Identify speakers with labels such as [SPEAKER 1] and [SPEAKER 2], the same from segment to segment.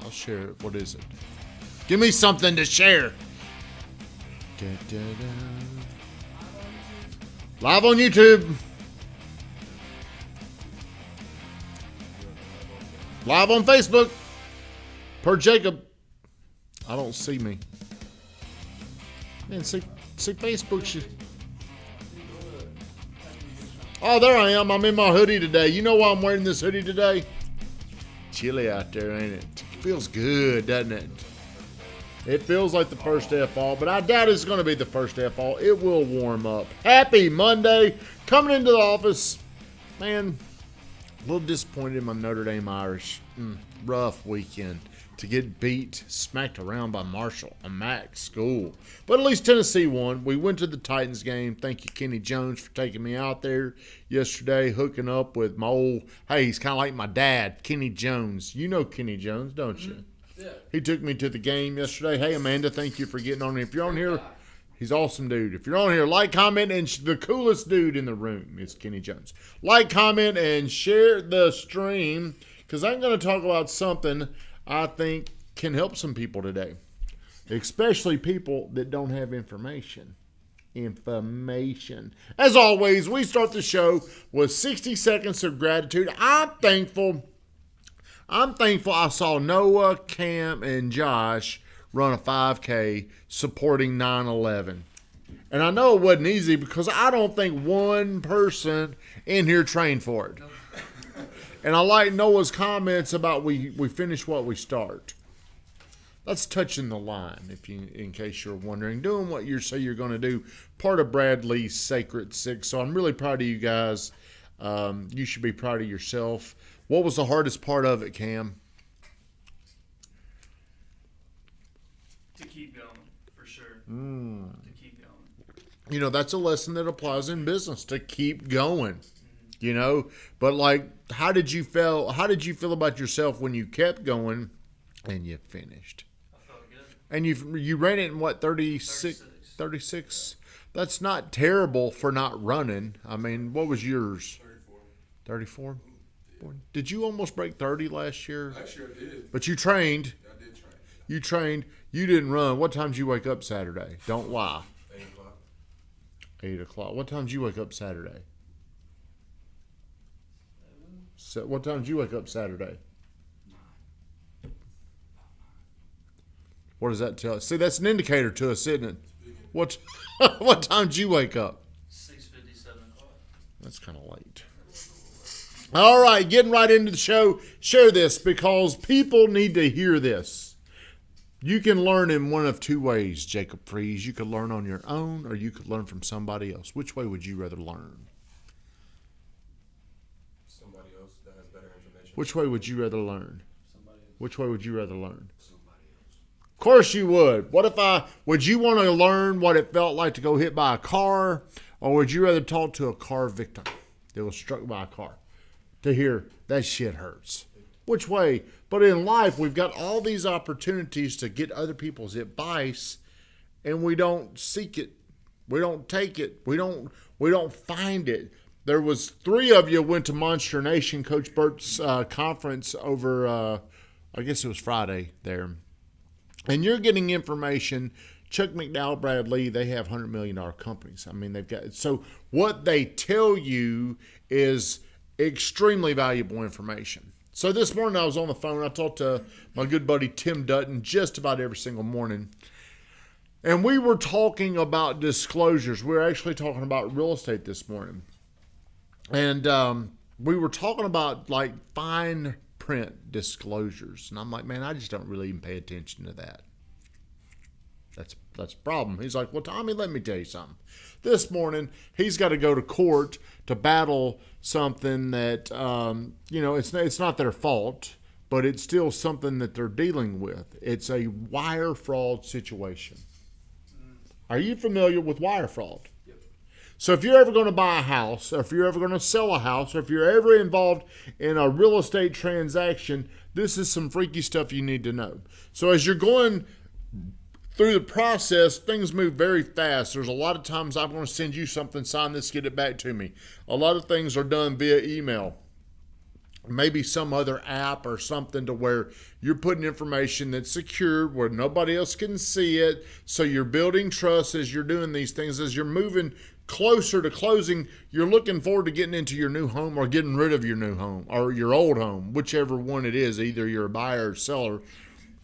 [SPEAKER 1] I'll share it. What is it? Give me something to share. Live on YouTube. Live on Facebook. Per Jacob. I don't see me. Man, see Facebook shit. Oh, there I am. I'm in my hoodie today. You know why I'm wearing this hoodie today? Chilly out there, ain't it? It feels good, doesn't it? It feels like the first day of fall, but I doubt it's going to be the first day of fall. It will warm up. Happy Monday. Coming into the office. Man, a little disappointed in my Notre Dame Irish. Rough weekend to get beat, smacked around by Marshall, a MAC school. But at least Tennessee won. We went to the Titans game. Thank you, Kenny Jones, for taking me out there yesterday, hooking up with my old, hey, he's kind of like my dad, Kenny Jones. You know Kenny Jones, don't you?
[SPEAKER 2] Yeah.
[SPEAKER 1] He took me to the game yesterday. Hey, Amanda, thank you for getting on. If you're on here, he's awesome, dude. If you're on here, like, comment, and the coolest dude in the room is Kenny Jones. Like, comment, and share the stream, because I'm going to talk about something I think can help some people today, especially people that don't have information. As always, we start the show with 60 seconds of gratitude. I'm thankful I saw Noah, Cam, and Josh run a 5K supporting 9/11. And I know it wasn't easy because I don't think one person in here trained for it. And I like Noah's comments about we finish what we start. That's touching the line, in case you're wondering. Doing what you say you're going to do, part of Bradley's Sacred Six. So I'm really proud of you guys. You should be proud of yourself. What was the hardest part of it, Cam?
[SPEAKER 2] To keep going, for sure. To keep going.
[SPEAKER 1] You know, that's a lesson that applies in business, to keep going. You know, but like, how did you feel about yourself when you kept going and you finished?
[SPEAKER 2] I felt good.
[SPEAKER 1] And you ran it in what, 36? That's not terrible for not running. I mean, what was yours? 34? Did you almost break 30 last year?
[SPEAKER 3] Actually, I did.
[SPEAKER 1] But you trained.
[SPEAKER 3] I did train.
[SPEAKER 1] You trained. You didn't run. What time did you wake up Saturday? Don't lie.
[SPEAKER 3] 8 o'clock.
[SPEAKER 1] 8 o'clock. What time did you wake up Saturday? So what time did you wake up Saturday? What does that tell us? See, that's an indicator to us, isn't it? What time did you wake up?
[SPEAKER 2] 6:57 o'clock.
[SPEAKER 1] That's kind of late. All right, getting right into the show. Share this because people need to hear this. You can learn in one of two ways, Jacob Freeze. You could learn on your own or you could learn from somebody else. Which way would you rather learn?
[SPEAKER 3] Somebody else that has better information.
[SPEAKER 1] Which way would you rather learn?
[SPEAKER 2] Somebody else.
[SPEAKER 1] Which way would you rather learn?
[SPEAKER 2] Somebody else.
[SPEAKER 1] Of course you would. Would you want to learn what it felt like to go hit by a car, or would you rather talk to a car victim that was struck by a car to hear that shit hurts? Which way? But in life, we've got all these opportunities to get other people's advice, and we don't seek it. We don't take it. We don't find it. There was 3 of you went to Monster Nation, Coach Burt's conference over, I guess it was Friday there. And you're getting information. Chuck McDowell, Brad Lee, they have $100 million companies. I mean, they've got, so what they tell you is extremely valuable information. So this morning I was on the phone. I talked to my good buddy Tim Dutton just about every single morning. And we were talking about disclosures. We were actually talking about real estate this morning. And we were talking about like fine print disclosures. And I'm like, man, I just don't really even pay attention to that. That's a problem. He's like, well, Tommy, let me tell you something. This morning, he's got to go to court to battle something that, it's not their fault, but it's still something that they're dealing with. It's a wire fraud situation. Are you familiar with wire fraud?
[SPEAKER 2] Yep.
[SPEAKER 1] So if you're ever going to buy a house, or if you're ever going to sell a house, or if you're ever involved in a real estate transaction, this is some freaky stuff you need to know. So as you're going through the process, things move very fast. There's a lot of times I'm going to send you something, sign this, get it back to me. A lot of things are done via email. maybe some other app or something to where you're putting information that's secured where nobody else can see it. So you're building trust as you're doing these things. As you're moving closer to closing, you're looking forward to getting into your new home or getting rid of your new home or your old home, whichever one it is. Either you're a buyer or seller.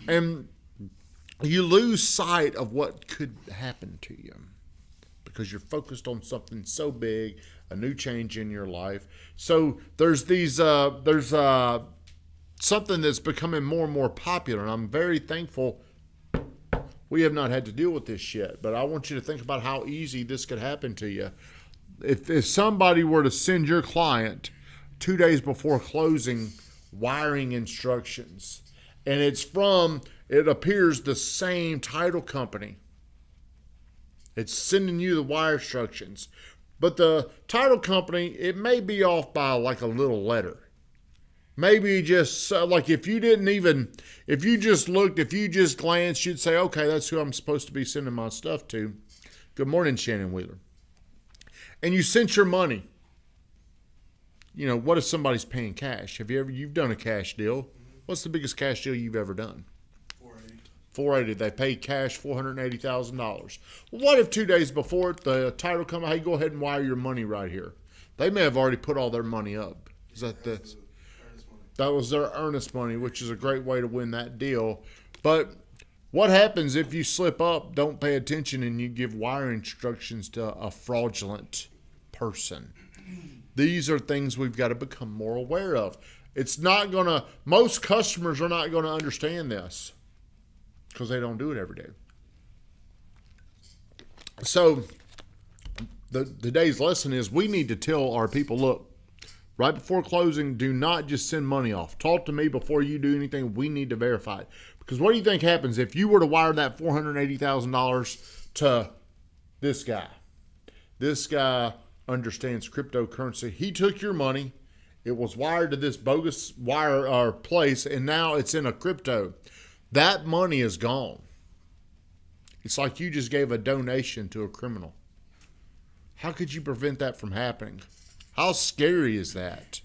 [SPEAKER 1] And you lose sight of what could happen to you because you're focused on something so big, a new change in your life. So there's something that's becoming more and more popular, and I'm very thankful we have not had to deal with this yet. But I want you to think about how easy this could happen to you. If somebody were to send your client 2 days before closing wiring instructions, and it appears the same title company. It's sending you the wire instructions. But the title company, it may be off by like a little letter. Maybe just like if you just looked, if you just glanced, you'd say, okay, that's who I'm supposed to be sending my stuff to. Good morning, Shannon Wheeler. And you sent your money. You know, what if somebody's paying cash? You've done a cash deal. What's the biggest cash deal you've ever done? $480. They paid cash $480,000. What if 2 days before the title come, hey, go ahead and wire your money right here? They may have already put all their money up. That was their earnest money, which is a great way to win that deal. But what happens if you slip up, don't pay attention, and you give wire instructions to a fraudulent person? These are things we've got to become more aware of. Most customers are not going to understand this, because they don't do it every day. So today's lesson is we need to tell our people, look, right before closing, do not just send money off. Talk to me before you do anything. We need to verify it. Because what do you think happens if you were to wire that $480,000 to this guy? This guy understands cryptocurrency. He took your money. It was wired to this bogus wire or place, and now it's in a crypto. That money is gone. It's like you just gave a donation to a criminal. How could you prevent that from happening? How scary is that?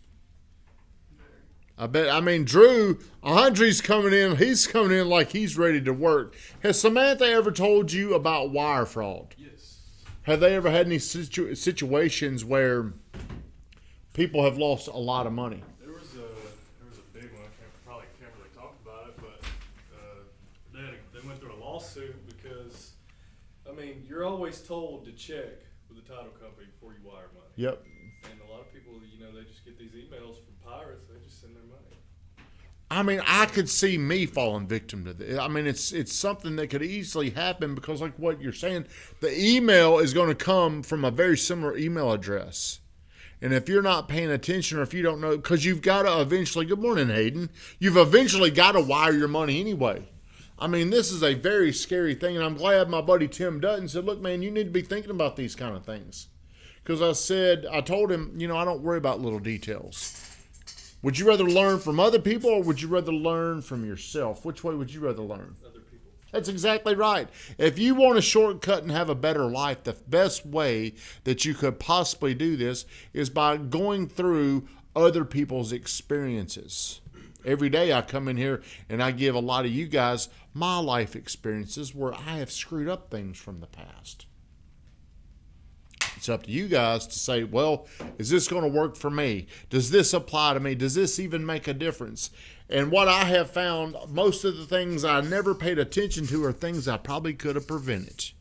[SPEAKER 1] Drew, Andre's coming in. He's coming in like he's ready to work. Has Samantha ever told you about wire fraud?
[SPEAKER 3] Yes.
[SPEAKER 1] Have they ever had any situations where people have lost a lot of money?
[SPEAKER 4] There was a big one. I can't really talk about it, but they went through a lawsuit because, you're always told to check with the title company before you wire money.
[SPEAKER 1] Yep.
[SPEAKER 4] And a lot of people, they just get these emails from pirates. They just send their money.
[SPEAKER 1] I could see me falling victim to this. It's something that could easily happen because, like what you're saying, the email is going to come from a very similar email address. And if you're not paying attention or if you don't know, because you've got to eventually, good morning, Hayden, you've eventually got to wire your money anyway. This is a very scary thing, and I'm glad my buddy Tim Dutton said, look, man, you need to be thinking about these kind of things. Because I told him, I don't worry about little details. Would you rather learn from other people or would you rather learn from yourself? Which way would you rather learn?
[SPEAKER 4] Other people.
[SPEAKER 1] That's exactly right. If you want a shortcut and have a better life, the best way that you could possibly do this is by going through other people's experiences. Every day I come in here and I give a lot of you guys my life experiences where I have screwed up things from the past. It's up to you guys to say, well, is this going to work for me? Does this apply to me? Does this even make a difference? And what I have found, most of the things I never paid attention to are things I probably could have prevented.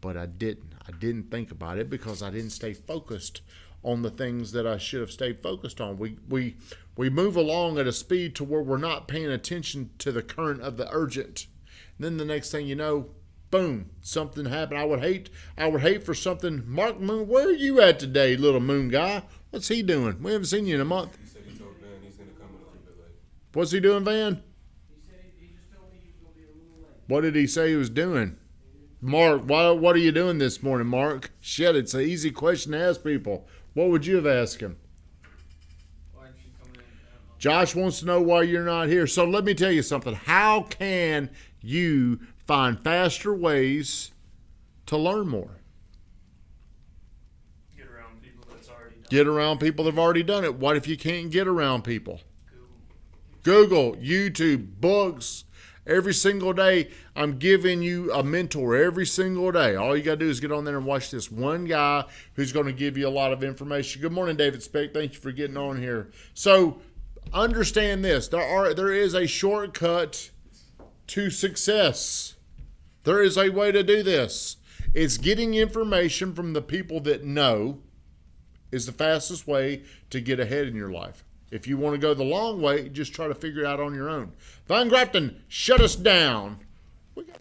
[SPEAKER 1] But I didn't. I didn't think about it because I didn't stay focused on the things that I should have stayed focused on. We move along at a speed to where we're not paying attention to the current of the urgent. And then the next thing you know, boom, something happened. I would hate for something. Mark Moon, where are you at today, little moon guy? What's he doing? We haven't seen you in a month.
[SPEAKER 3] He said he told Van he's going to come a little bit late.
[SPEAKER 1] What's he doing, Van?
[SPEAKER 5] He said he just told me he was going to be a little late.
[SPEAKER 1] What did he say he was doing? Mark, what are you doing this morning, Mark? Shit, it's an easy question to ask people. What would you have asked him?
[SPEAKER 2] Why aren't you coming in?
[SPEAKER 1] Josh wants to know why you're not here. So let me tell you something. How can you find faster ways to learn more?
[SPEAKER 2] Get around people that's already done
[SPEAKER 1] Get around people that have already done it. What if you can't get around people? Google, YouTube, books. Every single day, I'm giving you a mentor every single day. All you got to do is get on there and watch this one guy who's going to give you a lot of information. Good morning, David Speck. Thank you for getting on here. So understand this. There is a shortcut to success. There is a way to do this. It's getting information from the people that know is the fastest way to get ahead in your life. If you want to go the long way, just try to figure it out on your own. Von Grafton, shut us down. We got